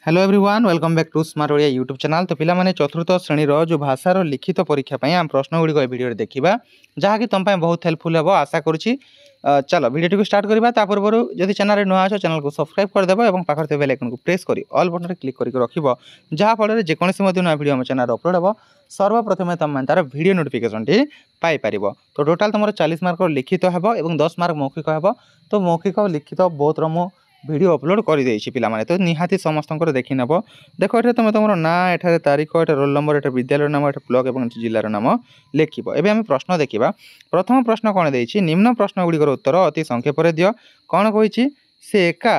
Hello everyone welcome back to smart Odia YouTube channel. तो पिला माने चतुर्थ श्रेणी जो भाषार लिखित परीक्षा आम प्रश्न गुड़िक भिडियो देखा जहाँकि तुम बहुत हेल्पफुल हे आशा करुँची। चलो भिडियो स्टार्ट करवा ता पूर्व जब चैनल नुआ अच्छे चैनल को सब्सक्राइब करदेव और पाखे बेल आइकन को प्रेस कर ऑल बटन क्लिक करके रखिब जहाँफल जेकोसी नुआ भिडियो चैनल अपलोड हो सर्वप्रथमे तुम तार भिडियो नोटिफिकेशन टी पाइपर। तो टोटाल तुम 40 मार्क लिखित हे और 10 मार्क मौखिक हे। तो मौखिक लिखित बहुत मु वीडियो अपलोड कर देछि पिला माने तो निहाती समस्त देखि नब। देखो ये तुम तुम ना एठारे तारीख एटा रोल नंबर एटा विद्यालय नाम एटा ब्लॉक और जिलार नाम लिखिब। एबे हम प्रश्न देखिबा। प्रथम प्रश्न कौन देछि निम्न प्रश्न गुड़िकर उत्तर अति संक्षेप दियो। कौन कहिछि से एका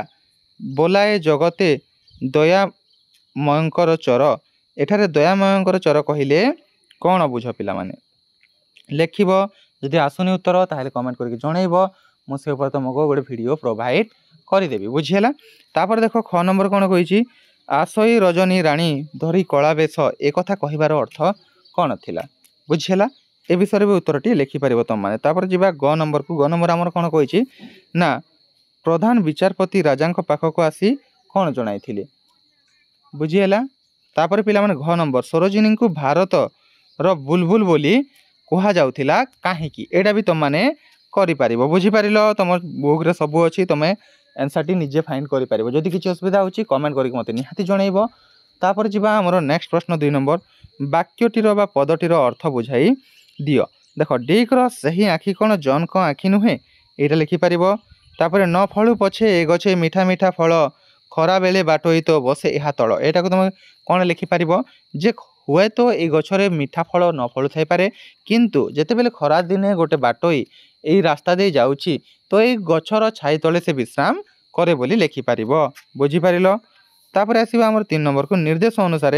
बोलाए जगते दयामयंकर चर। एठारे दयामयंकर चर कहिले कौन बुझ पिला माने लिखिब। जदि आसुनी उत्तर ताहले कमेंट करके जणैबो मु से ऊपर तुमको गोटे वीडियो प्रोवाइड करदेवी बुझीगला। तापर देख ख नंबर कौन कही आसई रजनी राणी धरी कला बेश एक कथा कहबार अर्थ कौन थिला बुझीगला। ए विषय भी उत्तरटी लिखिपर तुम मैंने। तापर जीवा ग नंबर को। ग नंबर आमर कौन कही ना प्रधान विचारपति राजा पाखक आसी कौन जनाई बुझीगला। तापर पिला माने घ नंबर सरोजिनी को भारत रो बुलबुल बोली कहा जाउथिला काहेकि एटा भी तुम माने करि बुझीपार। तुम बुक रे सब अच्छी तुम आंसर टी निजे फाइंड कर पार। जदि किसी असुविधा होची कमेंट करके मते निहाती जणैबो। तापर जिबा हमर नेक्स्ट प्रश्न 2 नंबर वाक्यटीर बा पदटीर अर्थ बुझाई दियो। देखो डीक रो सही आखि कोन जन को आखि नुहे एटा लिखि पारिबो। तापर न फळु पछे ए गछे मीठा मीठा फळ खरा बेले बाटोई तो बसे एहा तळ एटा को तुम कोन लिखि पारिबो जे हुए तो ए गछरे मीठा फळ न फळु थाई पारे किंतु जेते बेले खरा दिने गोटे बाटोई एई रास्ता दे जाउची तो ए गछर छाई तले से विश्राम करे बोली लिखि पारिबो बुझी पारिलो। तापर आसीबा हमर 3 नंबर को निर्देश अनुसार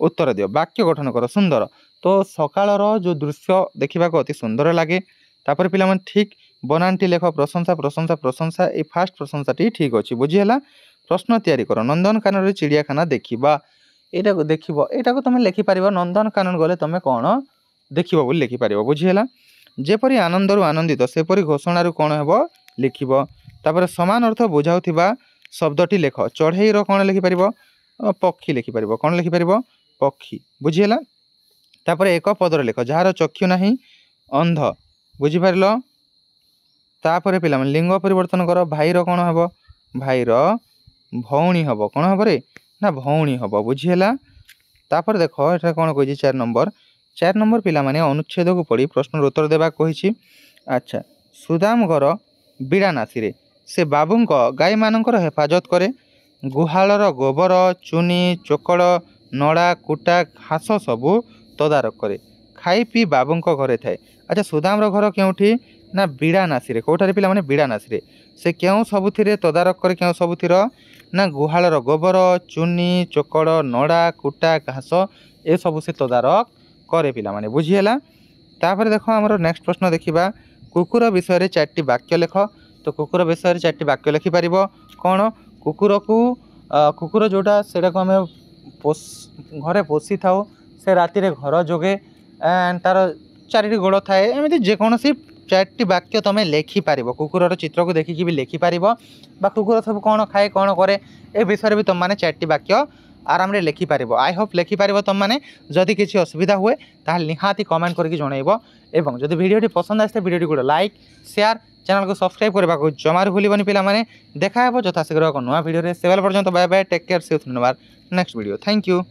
उत्तर दियो। वाक्य गठन कर सुंदर। तो सकाळर जो दृश्य देखिबा को अति सुंदर लागे। तापर पिला मन ठीक बनानटी लेख प्रशंसा प्रशंसा प्रशंसा ए फास्ट प्रशंसाटी ठीक अछि बुझीला। प्रश्न तैयारी कर नंदनकानन रे चिड़ियाखाना देखिबा एटा को देखिबो एटा को तुम लिखि पारिबो नंदनकानन गले तुम कोन देखिबो बोली लिखि पारिबो बुझीला। जेपरी आनंदरु आनंदित सेपरी घोषणारु कौन हेबो लिखिब। तापर समान अर्थ बुझाउथिबा शब्दटी लेख चढ़ई रो कौन लिखि पारिबो पक्षी लिखि पारिबो कौन लिखि पारिबो पक्षी बुझीला। तापर एक पदर लेख जार चक्षु नाही अंध बुझी पारिलो। तापर पिला लिंग परिवर्तन कर भाई रो कौन हेबो भाई रो भौणी हेबो कौन हेबो रे ना भौणी हेबो बुझीला। तापर देखो एटा कौन कहिछि 4 नंबर पिला माने अनुच्छेद को पढ़ी प्रश्न उत्तर देबा कहिछि। अच्छा सुदाम घर बिड़ानासी रे से बाबू गाई मानकर हेफाजत करे गुहालर गोबर चुनी चोकड़ नड़ा कुटा घास सबू तदारक करे खाई पी बाबू घरे थाए। अच्छा सुदाम घर क्योंठी ना बिड़ानासी रे कोठारे पिला माने बिड़ानासी रे से क्यों सबुथिरे तदारक करे क्यों सबुथिर ना गुहालर गोबर चुनी चोकड़ नड़ा कुटा घास ए सबू से तदारक करे पिला माने बुझीला। तापर देखो हमर नेक्स्ट प्रश्न देखिबा कुकुर विषय रे 4टी वाक्य लेख। तो कुकुर विषय रे 4टी वाक्य लिखि पारिबो कोन कुकुर को कुकुर जोटा सेटा को हमें घरे पोषी थाओ से राति रे घर जोगे एंड तार 4टी गोड़ थाए एमिति जे कोनोसी 4टी वाक्य तुम लिखि पारिबो। कुकुर चित्र को देखिकी भी लिखि पारिबो बा कुकुर सब कौन खाए कौन करे ए विषय भी तुम माने 4टी वाक्य आराम रे लिखि पारिबो। आई होप लिखि पारिबो तुम माने। जदि किसी असुविधा हुए ताहले निहाती कमेंट करके जणैबो एवं जदि वीडियोटी पसंद आसे वीडियोटी को लाइक शेयर चैनल को सब्सक्राइब करबा को जमार भूलिबनी पिला माने। देखा हेबो यथाशीघ्र एक नया वीडियो रे सेवेल पर्यंत bye bye take care see you next video thank you.